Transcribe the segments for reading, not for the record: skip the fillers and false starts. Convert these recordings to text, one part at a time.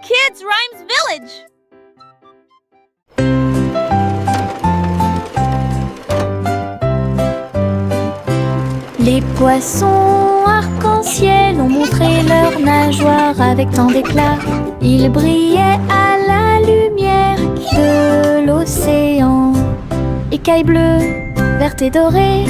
Kids Rhymes Village. Les poissons arc-en-ciel ont montré leurs nageoires avec tant d'éclat. Ils brillaient à la lumière de l'océan. Écailles bleues, vertes et dorées,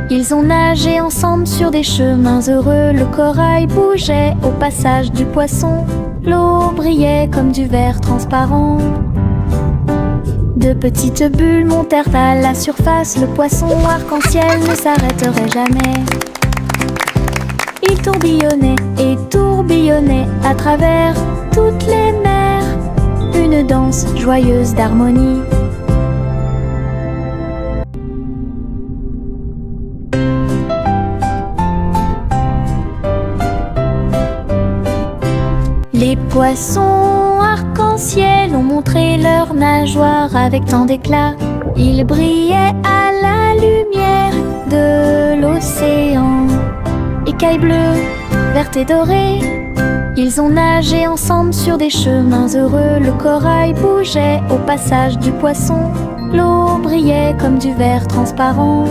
ils ont nagé ensemble sur des chemins heureux. Le corail bougeait au passage du poisson. L'eau brillait comme du verre transparent. De petites bulles montèrent à la surface. Le poisson arc-en-ciel ne s'arrêterait jamais. Il tourbillonnait et tourbillonnait à travers toutes les mers. Une danse joyeuse d'harmonie. Les poissons arc-en-ciel ont montré leurs nageoires avec tant d'éclat. Ils brillaient à la lumière de l'océan. Écailles bleues, vertes et dorées, ils ont nagé ensemble sur des chemins heureux. Le corail bougeait au passage du poisson. L'eau brillait comme du verre transparent.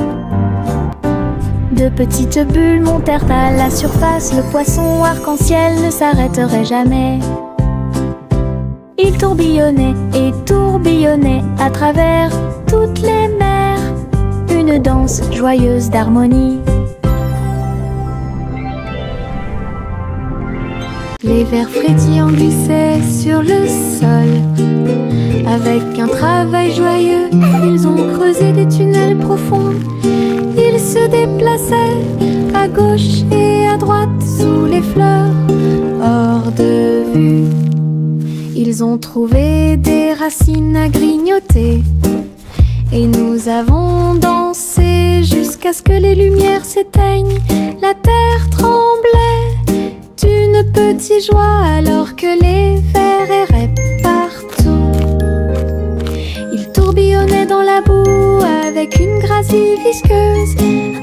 De petites bulles montèrent à la surface. Le poisson arc-en-ciel ne s'arrêterait jamais. Il tourbillonnait et tourbillonnait à travers toutes les mers. Une danse joyeuse d'harmonie. Les vers frétillants glissaient sur le sol. Avec un travail joyeux, ils ont creusé des tunnels profonds. Ils se déplaçaient à gauche et à droite sous les fleurs, hors de vue. Ils ont trouvé des racines à grignoter. Et nous avons dansé jusqu'à ce que les lumières s'éteignent. La terre tremblait d'une petite joie alors que les vers erraient partout. Ils tourbillonnaient dans la boue avec une gracie visqueuse.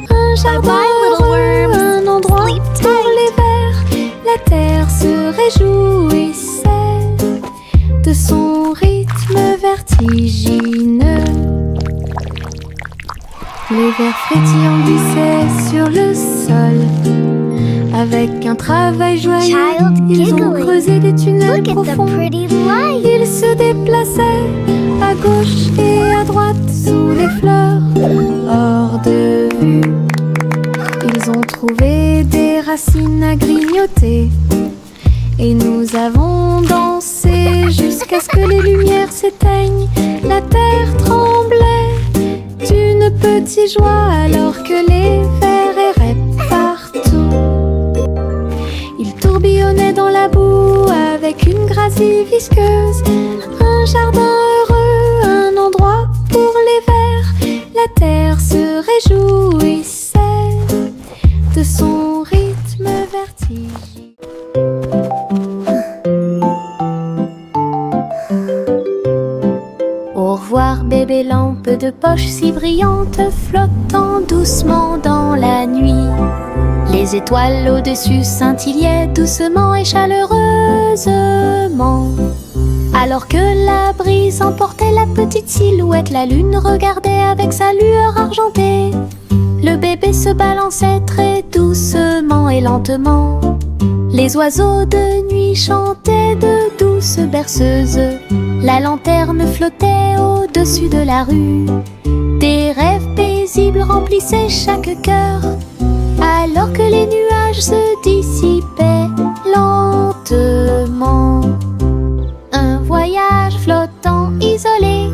Un jardin heureux, un endroit pour les vers. La terre se réjouissait de son rythme vertigineux. Les vers frétillants glissaient sur le sol. Avec un travail joyeux, ils ont creusé des tunnels profonds. Ils se déplaçaient à gauche et à droite sous les fleurs, hors de vue. Ils ont trouvé des racines à grignoter. Et nous avons dansé jusqu'à ce que les lumières s'éteignent. La terre tremblait d'une petite joie alors que les vers erraient partout. Ils tourbillonnaient dans la boue avec une gracie visqueuse. Un jardin heureux, un endroit pour les vers. La terre se réjouissait de son rythme vertigineux. Au revoir bébé lampe de poche si brillante, flottant doucement dans la nuit. Les étoiles au-dessus scintillaient doucement et chaleureusement. Alors que la brise emportait la petite silhouette, la lune regardait avec sa lueur argentée. Le bébé se balançait très doucement et lentement. Les oiseaux de nuit chantaient de douces berceuses. La lanterne flottait au-dessus de la rue. Des rêves paisibles remplissaient chaque cœur, alors que les nuages se dissipaient lentement. Un voyage flottant isolé.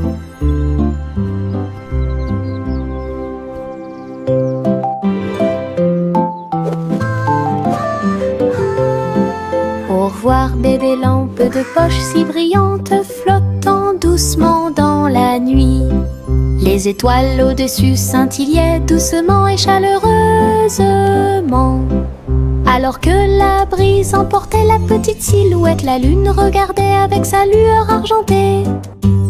Au revoir bébé lampe de poche si brillante, flottant doucement dans la nuit. Les étoiles au-dessus scintillaient doucement et chaleureusement. Alors que la brise emportait la petite silhouette, la lune regardait avec sa lueur argentée.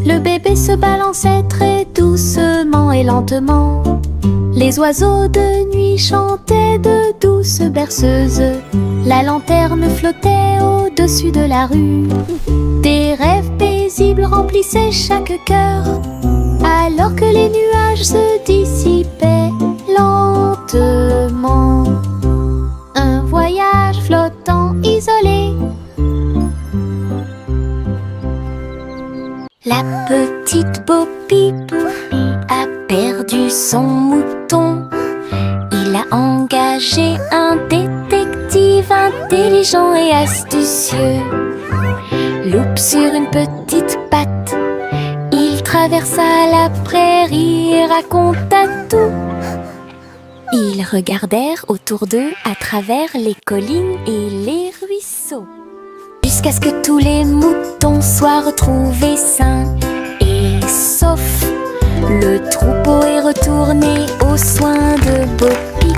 Le bébé se balançait très doucement et lentement. Les oiseaux de nuit chantaient de douces berceuses. La lanterne flottait au-dessus de la rue. Des rêves paisibles remplissaient chaque cœur, alors que les nuages se dissipaient lentement. Un voyage flottant isolé. La petite Bo Peep a perdu son mouton. Il a engagé un détective intelligent et astucieux. Loup sur une petite patte, il traversa la prairie et raconta tout. Ils regardèrent autour d'eux à travers les collines et les ruisseaux, jusqu'à ce que tous les moutons soient retrouvés sains et saufs. Le troupeau est retourné aux soins de Bo Peep.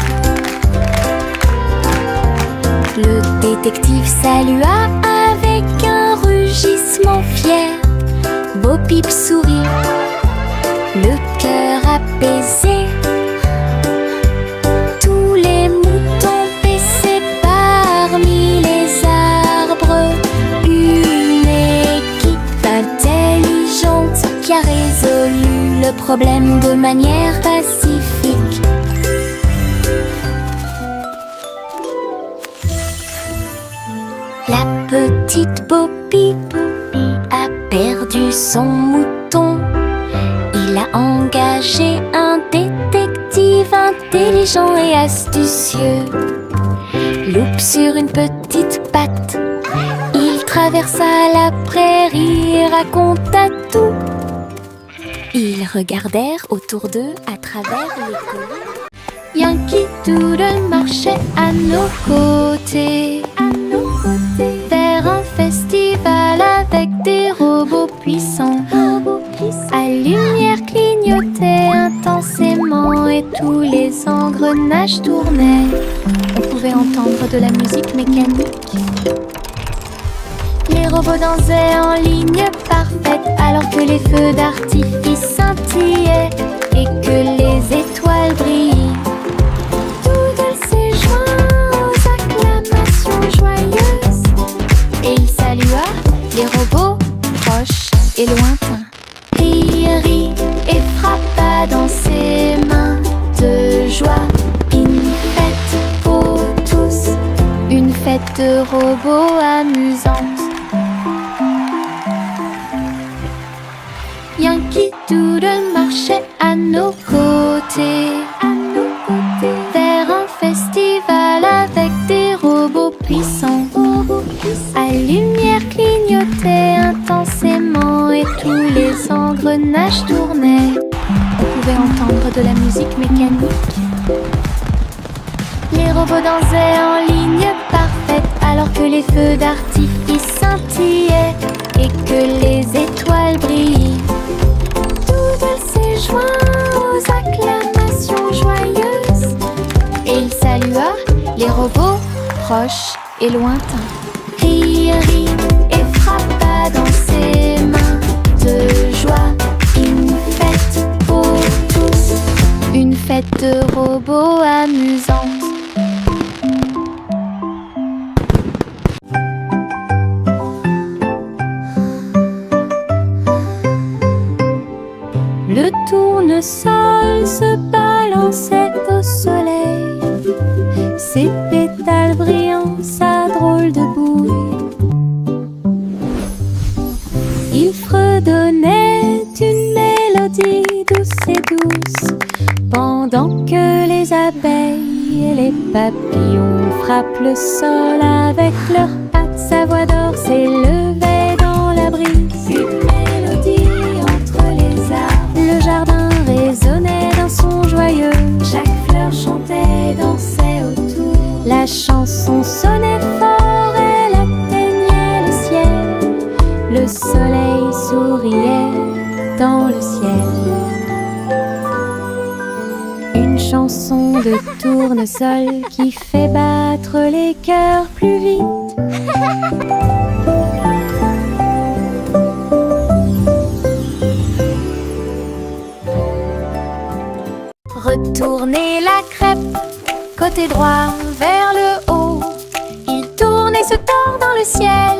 Le détective salua avec un rugissement fier. Bo Peep sourit, le cœur apaisé. Tous les moutons paissaient parmi les arbres. Une équipe intelligente qui a résolu le problème de manière pacifique. La petite Bo Peep a perdu son mouton. Il a engagé un détective intelligent et astucieux. Loup sur une petite patte, il traversa la prairie et raconta tout. Ils regardèrent autour d'eux à travers les collines. Yankee Doodle marchait à nos côtés, vers un festival avec des robots puissants. À lumière clignotait intensément et tous les engrenages tournaient. On pouvait entendre de la musique mécanique. Les robots dansaient en ligne parfaite alors que les feux d'artifice scintillaient et que les étoiles brillaient. Doodle s'est joint aux acclamations joyeuses et il salua les robots proches et lointains. Rit et frappa dans ses mains de joie. Une fête pour tous, une fête de robots amusante. Yankee Doodle marchait à nos côtés, vers un festival avec des robots puissants. À lumière clignotait intensément et tous les engrenages tournaient. On pouvait entendre de la musique mécanique. Les robots dansaient en ligne parfaite alors que les feux d'artifice scintillaient et que les étoiles brillaient. Doodle s'est joint aux acclamations joyeuses et il salua les robots proches et lointains. Rit et frappa dans ses mains de joie. Une fête pour tous, une fête de robots amusante. Le tournesol se balançait au soleil, ses pétales brillants, sa drôle de bouille. Il fredonnait une mélodie douce et douce, pendant que les abeilles et les papillons frappent le sol avec leurs pattes. Sa voix d'or s'élevait dans la brise, une mélodie entre les arbres. Le jardin résonnait d'un son joyeux, chaque fleur chantait, dansait autour. La chanson sonnait fort, elle atteignait le ciel. Le soleil souriait dans le ciel. Une chanson de tournesol qui fait battre les cœurs plus vite. Retournez la crêpe, côté droit vers le haut. Il ciel.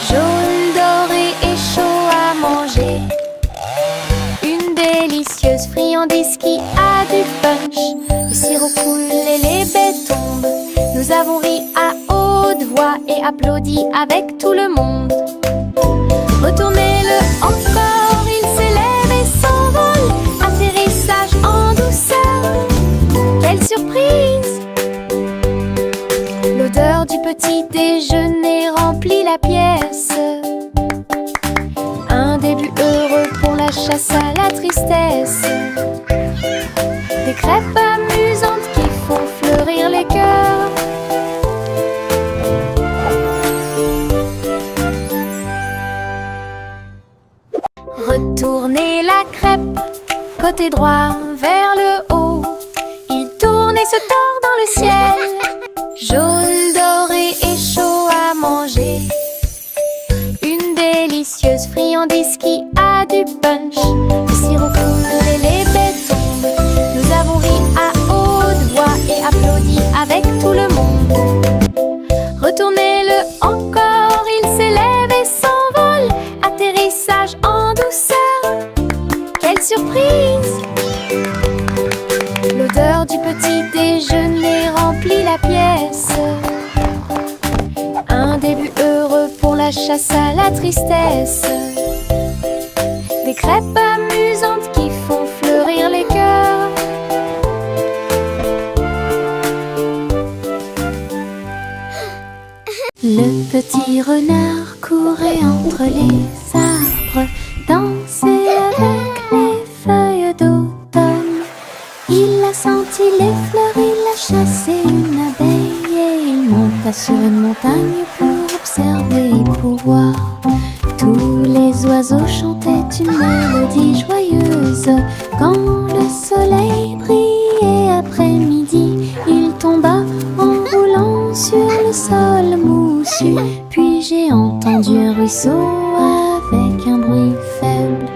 Jaune, doré et chaud à manger. Une délicieuse friandise qui a du punch. Le sirop coule et les baies tombent. Nous avons ri à haute voix et applaudi avec tout le monde. Retournez-le encore, il s'élève et s'envole. Atterrissage en douceur, quelle surprise! L'odeur du petit déjeuner remplit la pièce. Un début heureux pour la chasse à la tristesse. Des crêpes amusantes qui font fleurir les cœurs. Retournez la crêpe, côté droit vers le haut. Il tourne et se tord dans le ciel. Jaune, doré et chaud à manger. Une délicieuse friandise qui a du punch. Le sirop coule et les baies tombent. Nous avons ri à haute voix et applaudi avec tout le monde. Retournez-le encore, il s'élève et s'envole. Atterrissage en douceur, quelle surprise! L'odeur du petit déjeuner remplit la pièce. Un début heureux pour la chasse à la tristesse. Des crêpes amusantes qui font fleurir les cœurs. Le petit renard courait entre les arbres, dansait avec les feuilles d'automne. Il a senti les fleurs, il a chassé une abeille et il monta sur une montagne pour observer et pour voir. Tous les oiseaux chantaient une mélodie joyeuse. Quand le soleil brillait après-midi, il tomba en roulant sur le sol moussu. Puis j'ai entendu un ruisseau avec un bruit faible.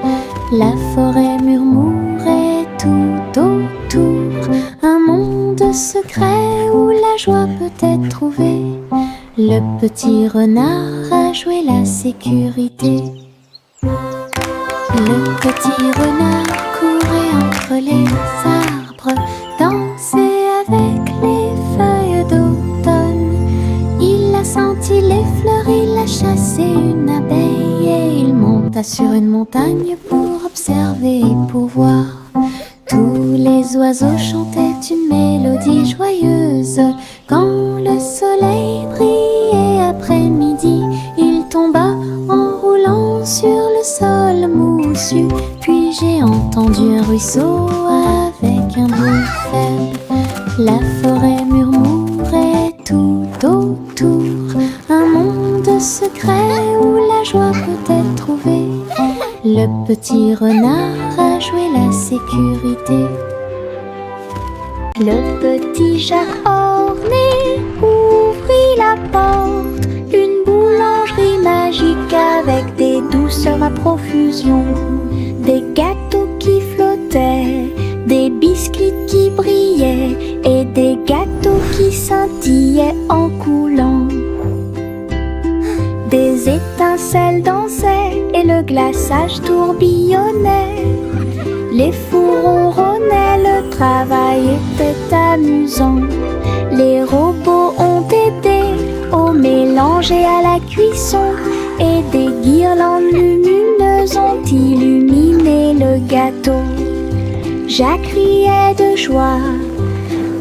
La forêt murmurait tout autour. Un monde secret où la joie peut être trouvée. Le petit renard a joué la sécurité. Le petit renard courait entre les arbres, dansait avec les feuilles d'automne. Il a senti les fleurs, il a chassé une abeille et il monta sur une montagne pour observer et pour voir. Tous les oiseaux chantaient une mélodie joyeuse. Quand le soleil brillait après-midi, il tomba en roulant sur le sol moussu. Puis j'ai entendu un ruisseau avec un bruit faible. La forêt murmurait tout autour. Un monde secret où la joie peut être trouvée. Le petit renard a joué la sécurité. Le petit Jacques orné ouvrit la porte. Une boulangerie magique avec des douceurs à profusion. Des gâteaux qui flottaient, des biscuits qui brillaient et des gâteaux qui scintillaient en coulant. Des étincelles dansaient et le glaçage tourbillonnait. Les fours ronronnaient, le travail était amusant. Les robots ont aidé au mélange et à la cuisson. Et des guirlandes lumineuses ont illuminé le gâteau. Jacques riait de joie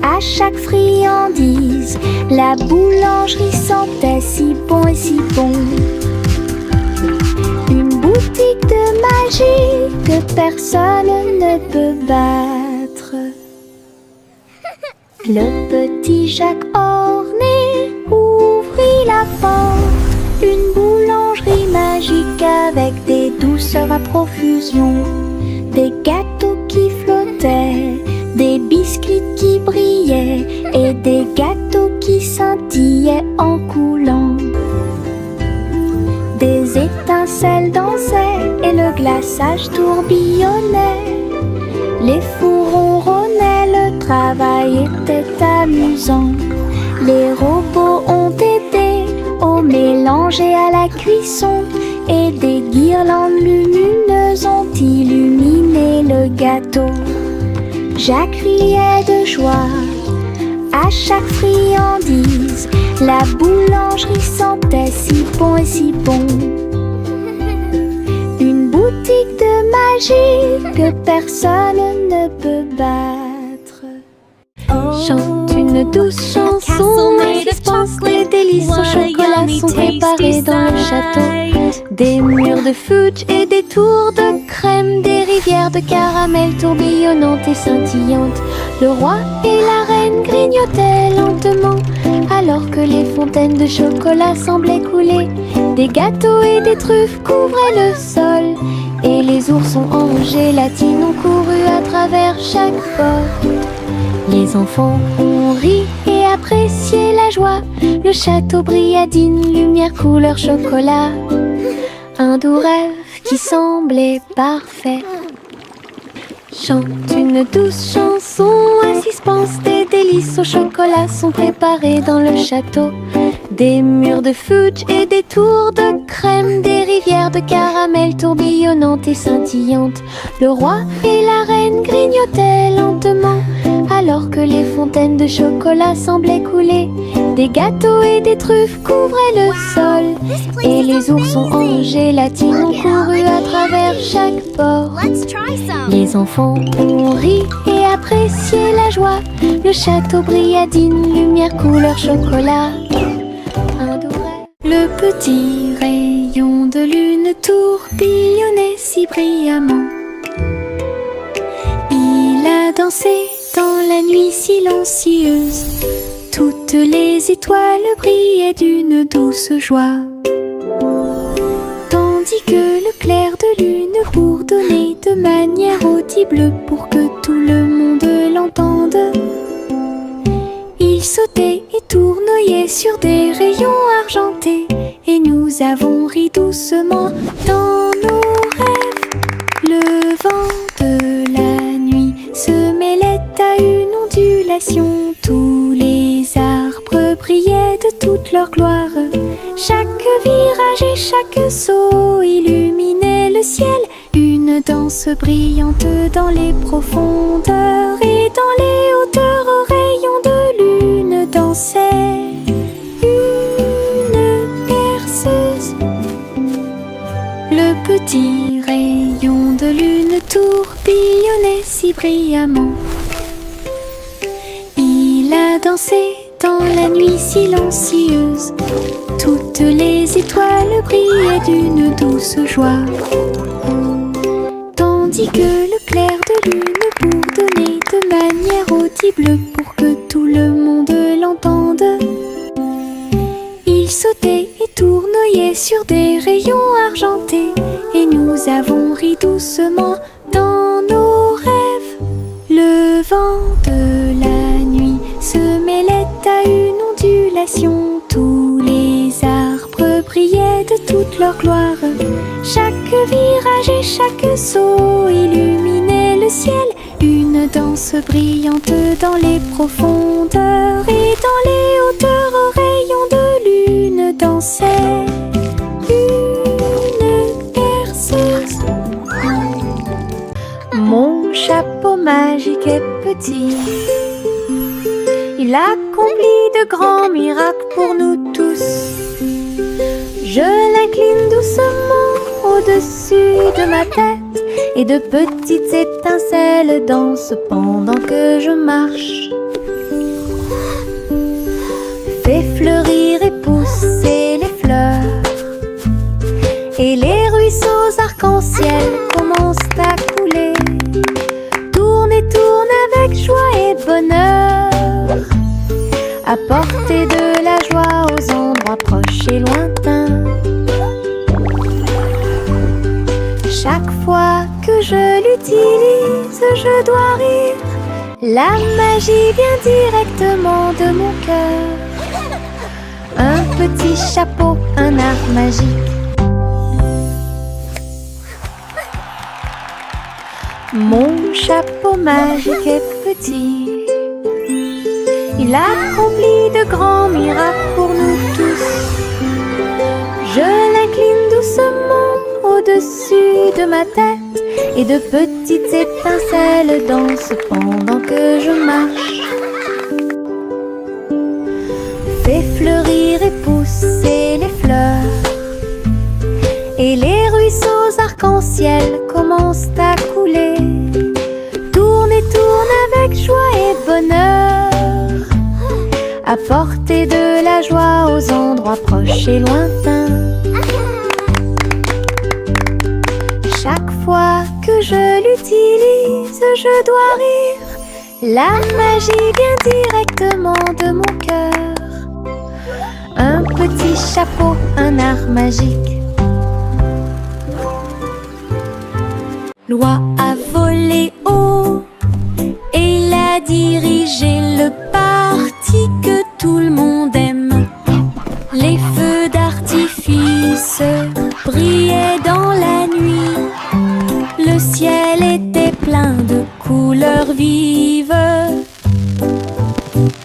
à chaque friandise. La boulangerie sentait si bon et si bon. Une boutique de magie que personne ne peut battre. Le petit Jacques orné ouvrit la porte. Une boulangerie magique avec des douceurs à profusion. Des gâteaux qui flottaient, des biscuits qui brillaient et des gâteaux qui scintillaient en coulant. Des étincelles dansaient et le glaçage tourbillonnait. Les fours ronronnaient, le travail était amusant. Les robots ont aidé au mélange mélangés à la cuisson, et des guirlandes lumineuses ont illuminé le gâteau. Jacques criait de joie à chaque friandise. La boulangerie sentait si bon et si bon. Une boutique de magie que personne ne peut battre. Chante une douce chanson, Assise pense des délices au chocolat sont préparés dans le château. Des murs de fudge et des tours de crème, des rivières de caramel tourbillonnantes et scintillantes. Le roi et la reine grignotaient lentement, alors que les fontaines de chocolat semblaient couler. Des gâteaux et des truffes couvraient le sol, et les oursons en gélatine ont couru à travers chaque porte. Les enfants ont ri et apprécié la joie. Le château brilla d'une lumière couleur chocolat. Un doux rêve qui semblait parfait. Chante une douce chanson, Assise pense des délices au chocolat sont préparés dans le château. Des murs de fudge et des tours de crème, des rivières de caramel tourbillonnantes et scintillantes. Le roi et la reine grignotaient lentement, alors que les fontaines de chocolat semblaient couler. Des gâteaux et des truffes couvraient le sol, et les oursons en gélatine ont couru à travers chaque porte. Les enfants ont ri et apprécié la joie. Le château brilla d'une lumière couleur chocolat. Un doux rêve. Le petit rayon de lune tourbillonnait si brillamment. Il a dansé dans la nuit silencieuse. Toutes les étoiles brillaient d'une douce joie, tandis que le clair de lune bourdonnait de manière audible pour que tout le monde l'entende. Il sautait et tournoyait sur des rayons argentés, et nous avons ri doucement dans nos rêves. Le vent de la nuit se mêlait à une ondulation. Tous les arbres brillaient de toute leur gloire. Chaque virage et chaque saut illuminait le ciel. Une danse brillante dans les profondeurs, et dans les hauteurs aux rayons de lune dansait une berceuse. Le petit rayon de lune tourbillonnait si brillamment. Il a dansé dans la nuit silencieuse. Toutes les étoiles brillaient d'une douce joie, tandis que le clair de lune bourdonnait de manière audible pour que tout le monde l'entende. Il sautait et tournoyait sur des rayons argentés, et nous avons ri doucement dans nos rêves. Le vent de la nuit se mêlait à une ondulation. Tous les arbres brillaient de toute leur gloire. Chaque virage et chaque saut illuminait le ciel. Une danse brillante dans les profondeurs, et dans les hauteurs aux rayons de lune dansait une berceuse. Mon chapeau magique est petit. Il accomplit de grands miracles pour nous tous. Je l'incline doucement au-dessus de ma tête, et de petites étincelles dansent pendant que je marche. Fais fleurir et pousser les fleurs, et les ruisseaux arc-en-ciel commencent à couler. Tourne et tourne avec joie et bonheur, apporter de la joie aux endroits proches et lointains. Chaque fois que je l'utilise, je dois rire. La magie vient directement de mon cœur. Un petit chapeau, un art magique. Mon chapeau magique est petit. Il accomplit de grands miracles pour nous tous. Je l'incline doucement au-dessus de ma tête et de petites étincelles dansent pendant que je marche. Fais fleurir et pousser les fleurs et les ruisseaux arc-en-ciel commencent à couler. Tourne et tourne avec joie et bonheur, apporter de la joie aux endroits proches et lointains. Chaque fois que je l'utilise, je dois rire. La magie vient directement de mon cœur. Un petit chapeau, un art magique. L'oie a volé haut et il a dirigé le parti que tout le monde aime. Les feux d'artifice brillaient dans la nuit. Le ciel était plein de couleurs vives.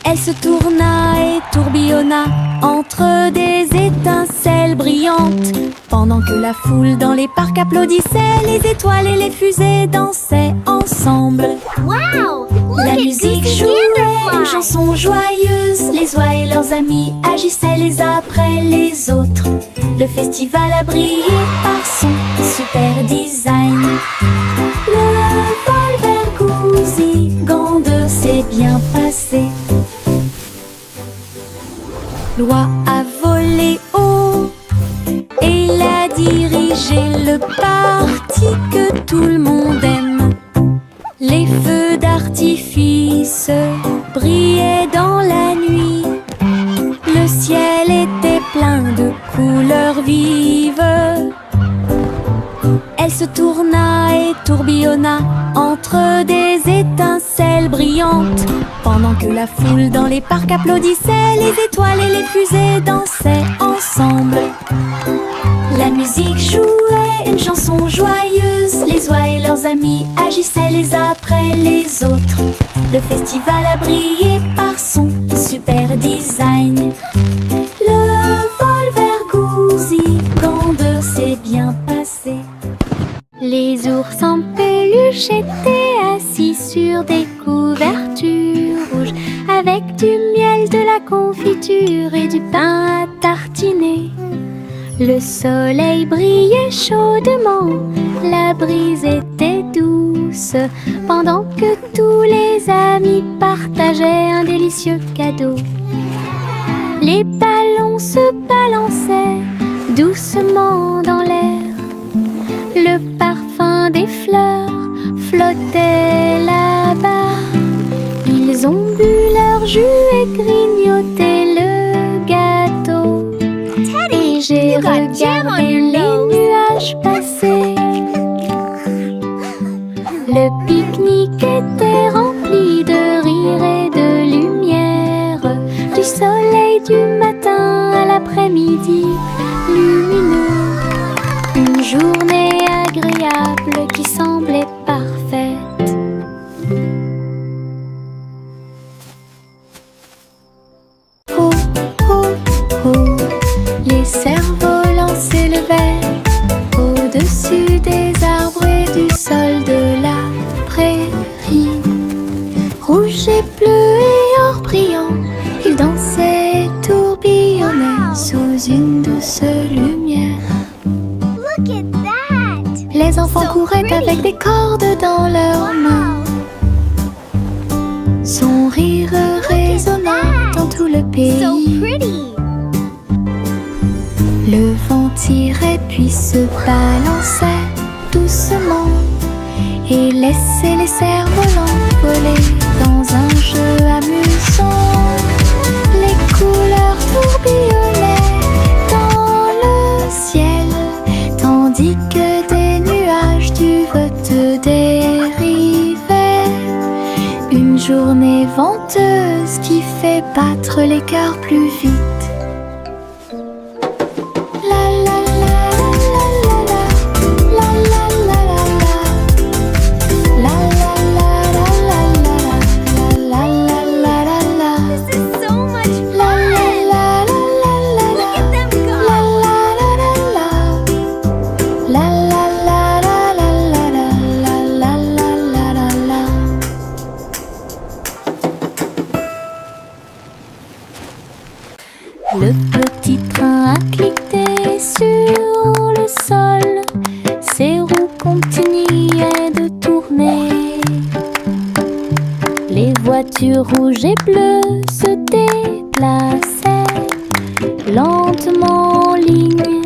Elle se tourna et tourbillonna entre des étincelles brillantes, pendant que la foule dans les parcs applaudissait. Les étoiles et les fusées dansaient ensemble. Wow! La musique jouait une chanson joyeuse. Les oies et leurs amis agissaient les uns après les autres. Le festival a brillé par son super design. Le vol vers Goosey-Gander s'est bien passé. L'oie a volé haut et il a dirigé le parti que tout le monde aime. Les feux d'artifice brillaient dans la nuit. Le ciel était plein de couleurs vives. Elle se tourna et tourbillonna entre des étincelles brillantes, pendant que la foule dans les parcs applaudissait. Les étoiles et les fusées dansaient ensemble. La musique jouait une chanson joyeuse. Les oies et leurs amis agissaient les uns après les autres. Le festival a brillé par son super design. Le vol vers Goosey-Gander s'est bien passé. Les ours en peluche étaient assis sur des couvertures rouges, avec du miel, de la confiture et du pain à tartiner. Le soleil brillait chaudement, la brise était douce, pendant que tous les amis partageaient un délicieux cadeau. Les ballons se balançaient doucement dans l'air. Le parfum des fleurs flottait là-bas. Ils ont bu leur jus et grignoté le gâteau. Et j'ai regardé les nuages passer. Le pique-nique était rempli de rire et de lumière, du soleil du matin à l'après-midi lumineux. Une journée agréable qui semblait parfaite. Oh, oh, oh, les cerfs-volants s'élevaient au-dessus des arbres et du sol de la prairie. Rouge et bleu et or brillant, ils dansaient et tourbillonnaient sous une douce lumière. Les enfants couraient avec des cordes dans leurs mains. Son rire résonnait dans tout le pays. Le vent tirait puis se balançait doucement et laissait les cerfs-volants voler dans un jeu amusant. Les couleurs tourbillonnaient dans le ciel, tandis que des nuages du vote dérivaient. Une journée venteuse qui fait battre les cœurs plus vite. bleus se déplaçaient lentement en ligne,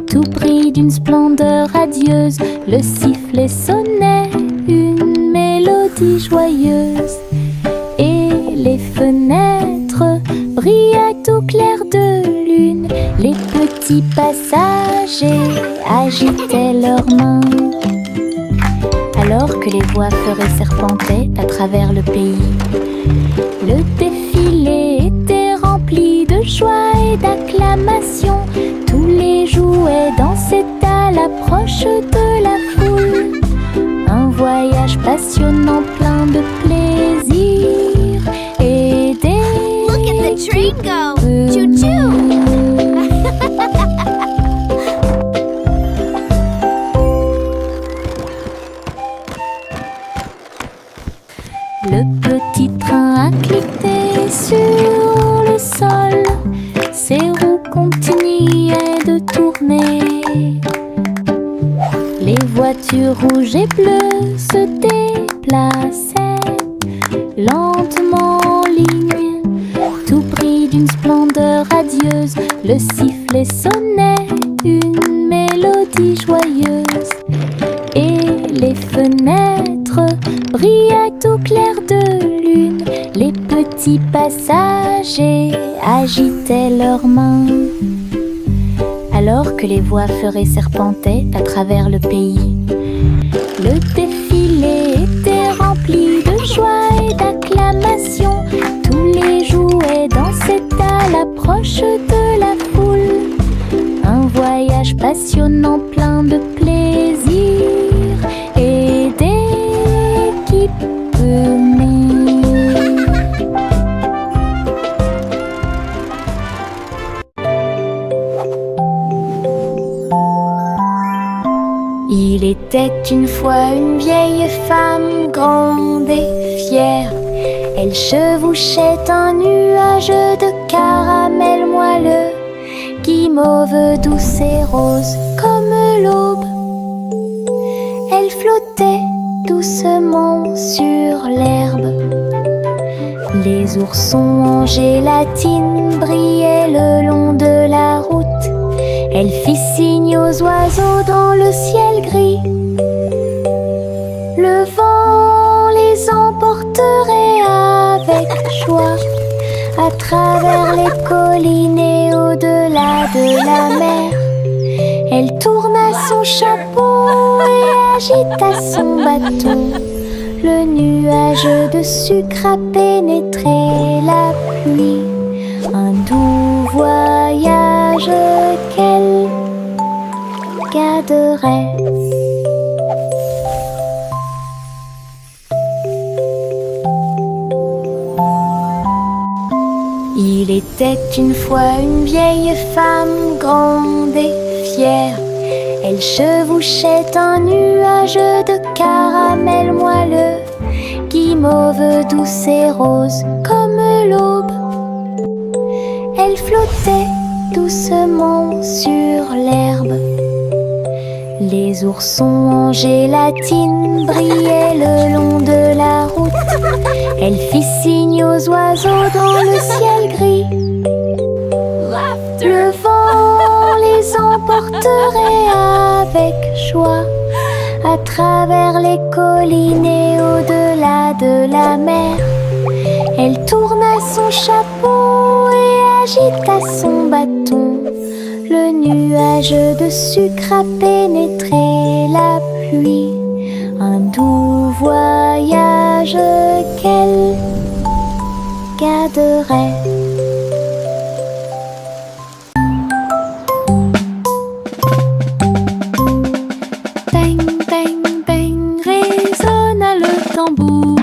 tout pris d'une splendeur radieuse. Le sifflet sonnait une mélodie joyeuse, et les fenêtres brillaient au clair de lune. Les petits passagers agitaient leurs mains, alors que les voix feuraient serpentaient à travers le pays. Le défilé était rempli de joie et d'acclamation. Tous les jouets dansaient à l'approche de la foule. Un voyage passionnant plein de plaisir et des... Look at the train go! Choo-choo! Le petit train a cliqué sur le sol, ses roues continuaient de tourner. Les voitures rouges et bleues se déplaçaient lentement en ligne, tout pris d'une splendeur radieuse. Le sifflet sonnait une mélodie joyeuse, et les fenêtres brillaient au clair de lune. Les petits passagers agitaient leurs mains, alors que les voix feuraient serpentaient à travers le pays. Le défilé était rempli de joie et d'acclamation. Tous les jouets dansaient à l'approche de la foule. Un voyage passionnant plein de plaisir et d'équipements. Il était une fois une vieille femme grande et fière. Elle chevauchait un nuage de caramel moelleux, guimauve douce et rose comme l'aube. Elle flottait doucement sur l'herbe. Les oursons en gélatine brillaient le long de la route. Elle fit signe aux oiseaux dans le ciel gris. Le vent les emporterait avec joie à travers les collines et au-delà de la mer. Elle tourna son chapeau et agita son bâton. Le nuage de sucre a pénétré la pluie. Un doux voyage qu'elle garderait. Il était une fois une vieille femme grande et fière. Elle chevauchait un nuage de caramel moelleux, guimauve douce et rose comme l'aube. Elle flottait doucement sur l'herbe. Les oursons en gélatine brillaient le long de la route. Elle fit signe aux oiseaux dans le ciel gris. Le vent les emporterait avec joie à travers les collines et au-delà de la mer. Elle tourna son chapeau et agita son bâton. Le nuage de sucre a pénétré la pluie. Un doux voyage qu'elle garderait. Bang, bang, bang, résonna le tambour.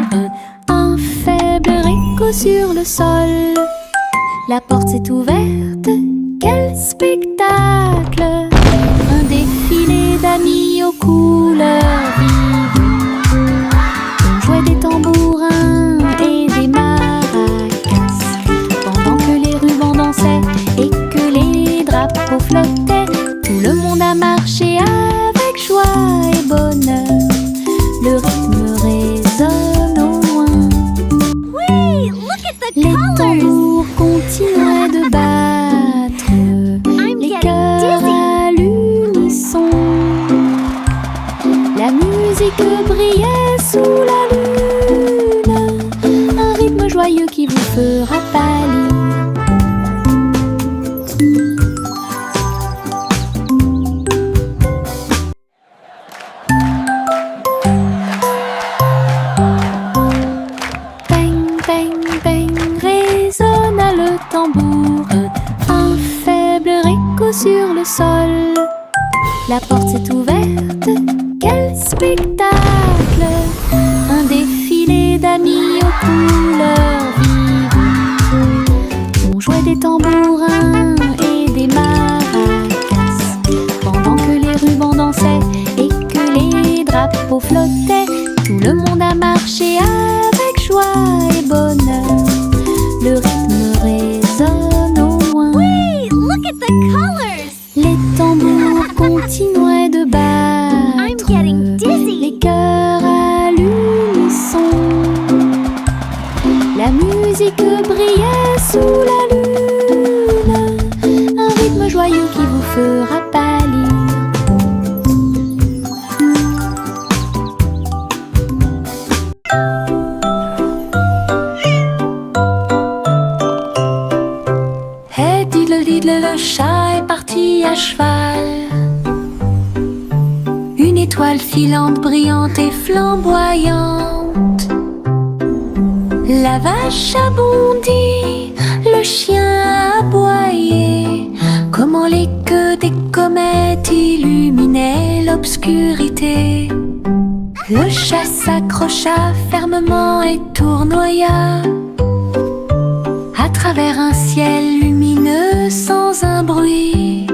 Un faible écho sur le sol. La porte s'est ouverte. Quel spectacle! Un défilé d'amis aux couleurs vives. On jouait des tambourins et des maracas, pendant que les rubans dansaient et que les drapeaux flottaient. Tout le monde a marché avec joie et bonheur. Le rythme résonne au loin. Whee! Look at musique brillait sous la lune, un rythme joyeux qui vous fera pâlir. Peigne, peigne, peigne, résonna le tambour, un faible écho sur le sol. La porte s'est ouverte, quel spectacle! Un défilé d'amis aux couleurs vives. On jouait des tambourins et des maracas, pendant que les rubans dansaient et que les drapeaux flottaient. Tout le monde a marché avec joie et bonheur. Le rythme résonne au loin. Wait, look at the colors! Les tambours continuaient de battre. I'm getting dizzy. Les cœurs à l'unisson. La musique brillait sous la lune, un rythme joyeux qui vous fera pâlir. Hey diddle diddle, le chat est parti à cheval. Une étoile filante, brillante et flamboyante. La vache a bondi, le chien a aboyé. Comment les queues des comètes illuminaient l'obscurité. Le chat s'accrocha fermement et tournoya à travers un ciel lumineux sans un bruit.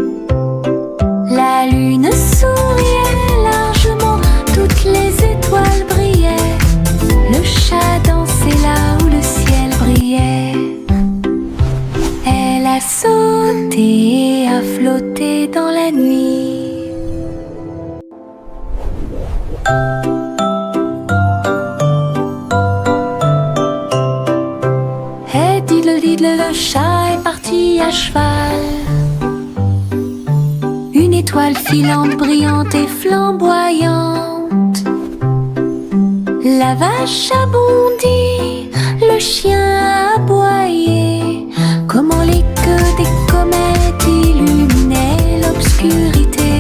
La lune souriait largement, toutes les étoiles brillaient. Le chat dansait là où le ciel brillait. Elle a sauté et a flotté dans la nuit. Hey diddle diddle, le chat est parti à cheval. Une étoile filante, brillante et flamboyante. La vache a bondi, le chien a aboyé. Comment les queues des comètes illuminaient l'obscurité.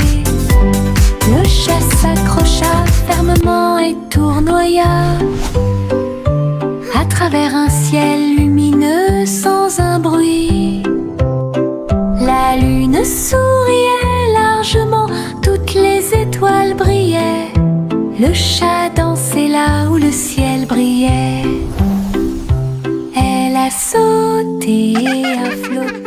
Le chat s'accrocha fermement et tournoya à travers un ciel lumineux sans un bruit. La lune souriait largement, toutes les étoiles brillaient. Le chat dansait là où le ciel brillait. Elle a sauté et a flotté